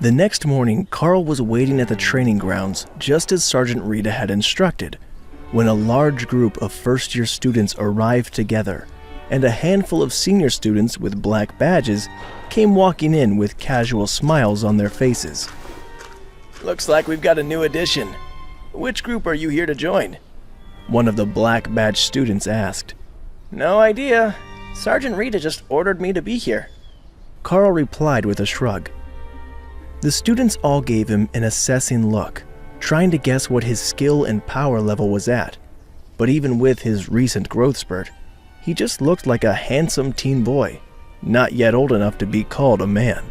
The next morning, Karl was waiting at the training grounds just as Sergeant Rita had instructed, when a large group of first-year students arrived together, and a handful of senior students with black badges came walking in with casual smiles on their faces. Looks like we've got a new addition. Which group are you here to join? One of the black badge students asked. No idea. Sergeant Rita just ordered me to be here. Karl replied with a shrug. The students all gave him an assessing look, trying to guess what his skill and power level was at. But even with his recent growth spurt, he just looked like a handsome teen boy, not yet old enough to be called a man.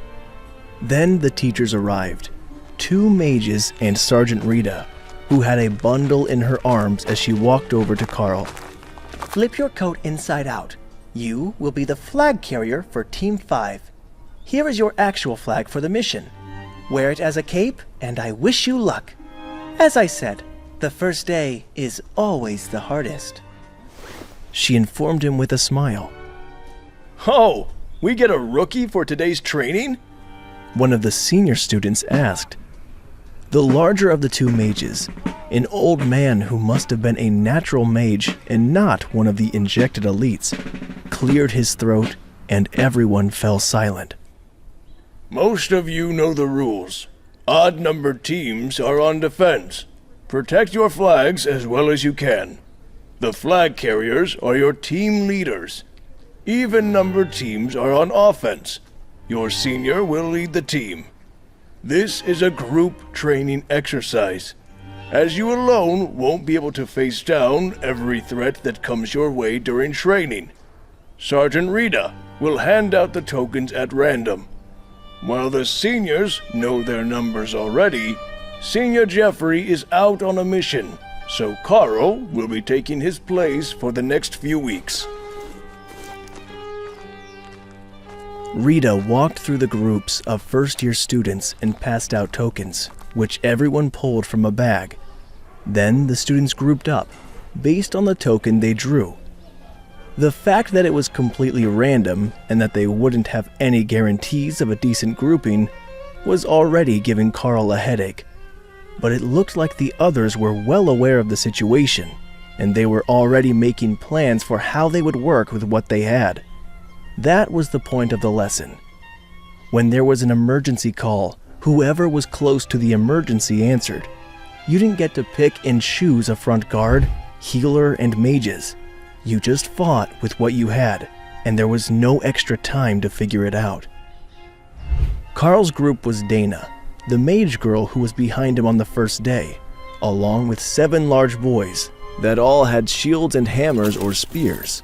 Then the teachers arrived, 2 mages and Sergeant Rita, who had a bundle in her arms as she walked over to Karl. Flip your coat inside out. You will be the flag carrier for Team 5. Here is your actual flag for the mission. Wear it as a cape, and I wish you luck. As I said, the first day is always the hardest. She informed him with a smile. Oh, we get a rookie for today's training? One of the senior students asked. The larger of the 2 mages, an old man who must have been a natural mage and not one of the injected elites, cleared his throat and everyone fell silent. Most of you know the rules. Odd-numbered teams are on defense. Protect your flags as well as you can. The flag carriers are your team leaders. Even-numbered teams are on offense. Your senior will lead the team. This is a group training exercise, as you alone won't be able to face down every threat that comes your way during training. Sergeant Rita will hand out the tokens at random. While the seniors know their numbers already, Senior Jeffrey is out on a mission, so Karl will be taking his place for the next few weeks. Rita walked through the groups of first-year students and passed out tokens, which everyone pulled from a bag. Then the students grouped up, based on the token they drew. The fact that it was completely random and that they wouldn't have any guarantees of a decent grouping was already giving Karl a headache. But it looked like the others were well aware of the situation, and they were already making plans for how they would work with what they had. That was the point of the lesson. When there was an emergency call, whoever was close to the emergency answered. You didn't get to pick and choose a front guard, healer, and mages. You just fought with what you had, and there was no extra time to figure it out. Karl's group was Dana, the mage girl who was behind him on the first day, along with 7 large boys that all had shields and hammers or spears.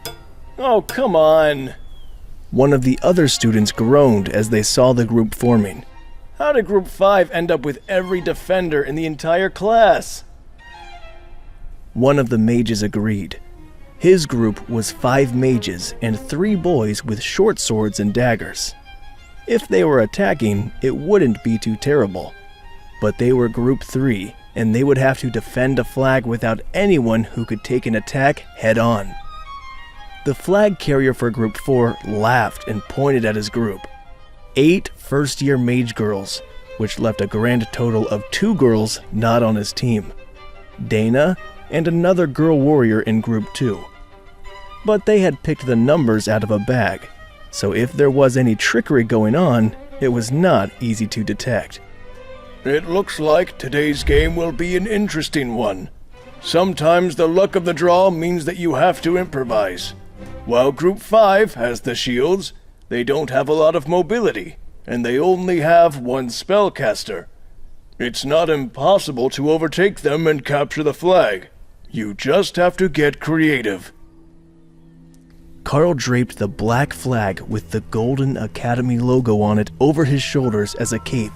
Oh, come on. One of the other students groaned as they saw the group forming. How did Group 5 end up with every defender in the entire class? One of the mages agreed. His group was 5 mages and 3 boys with short swords and daggers. If they were attacking, it wouldn't be too terrible. But they were Group 3, and they would have to defend a flag without anyone who could take an attack head-on. The flag carrier for Group 4 laughed and pointed at his group. 8 first-year mage girls, which left a grand total of 2 girls not on his team. Dana and another girl warrior in Group 2. But they had picked the numbers out of a bag, so if there was any trickery going on, it was not easy to detect. It looks like today's game will be an interesting one. Sometimes the luck of the draw means that you have to improvise. While Group 5 has the shields, they don't have a lot of mobility, and they only have 1 spellcaster. It's not impossible to overtake them and capture the flag. You just have to get creative. Karl draped the black flag with the Golden Academy logo on it over his shoulders as a cape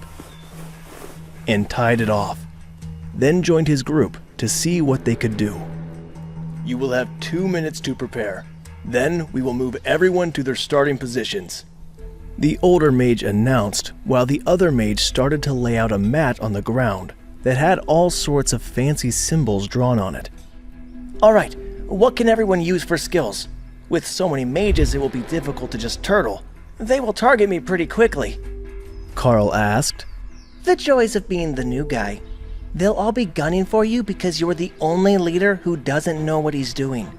and tied it off, then joined his group to see what they could do. You will have 2 minutes to prepare. Then we will move everyone to their starting positions. The older mage announced, while the other mage started to lay out a mat on the ground that had all sorts of fancy symbols drawn on it. Alright, what can everyone use for skills? With so many mages, it will be difficult to just turtle. They will target me pretty quickly. Karl asked. The joys of being the new guy. They'll all be gunning for you because you're the only leader who doesn't know what he's doing.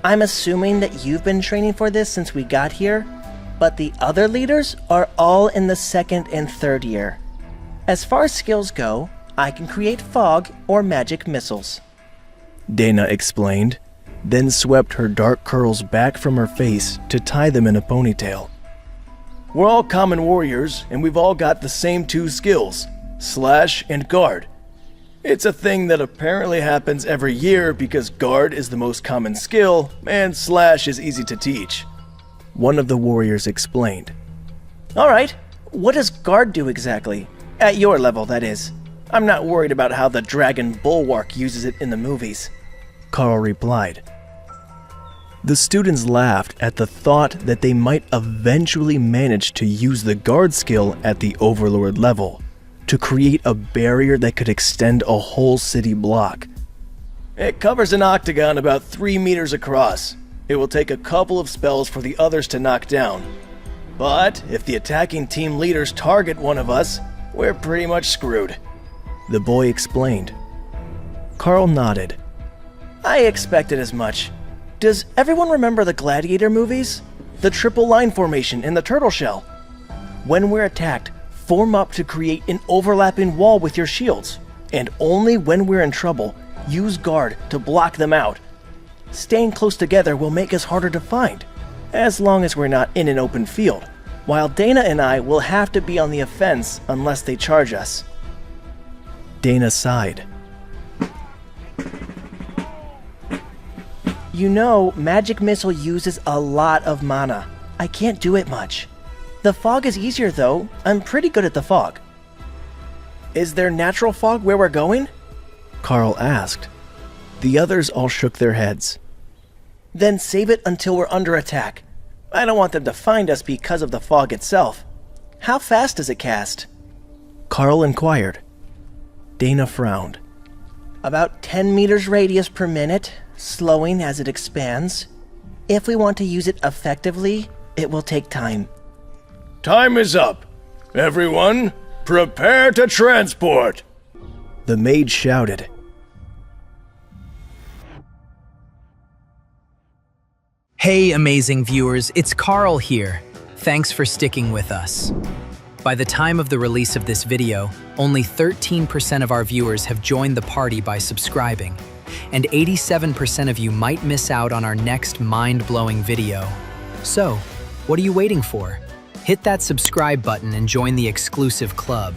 I'm assuming that you've been training for this since we got here, but the other leaders are all in the 2nd and 3rd year. As far as skills go, I can create fog or magic missiles. Dana explained, then swept her dark curls back from her face to tie them in a ponytail. We're all common warriors, and we've all got the same 2 skills, slash and guard. It's a thing that apparently happens every year because guard is the most common skill, and slash is easy to teach. One of the warriors explained. Alright, what does guard do exactly? At your level, that is. I'm not worried about how the dragon bulwark uses it in the movies. Karl replied. The students laughed at the thought that they might eventually manage to use the guard skill at the overlord level to create a barrier that could extend a whole city block. It covers an octagon about 3 meters across. It will take a couple of spells for the others to knock down. But if the attacking team leaders target one of us, we're pretty much screwed. The boy explained. Karl nodded. I expected as much. Does everyone remember the Gladiator movies? The triple line formation in the turtle shell? When we're attacked, form up to create an overlapping wall with your shields, and only when we're in trouble, use guard to block them out. Staying close together will make us harder to find, as long as we're not in an open field, while Dana and I will have to be on the offense unless they charge us. Dana sighed. You know, magic missile uses a lot of mana. I can't do it much. The fog is easier though. I'm pretty good at the fog. Is there natural fog where we're going? Karl asked. The others all shook their heads. Then save it until we're under attack. I don't want them to find us because of the fog itself. How fast does it cast? Karl inquired. Dana frowned. About 10 meters radius per minute, slowing as it expands. If we want to use it effectively, it will take time. Time is up. Everyone, prepare to transport. The mage shouted. Hey, amazing viewers, it's Karl here. Thanks for sticking with us. By the time of the release of this video, only 13% of our viewers have joined the party by subscribing, and 87% of you might miss out on our next mind-blowing video. So, what are you waiting for? Hit that subscribe button and join the exclusive club.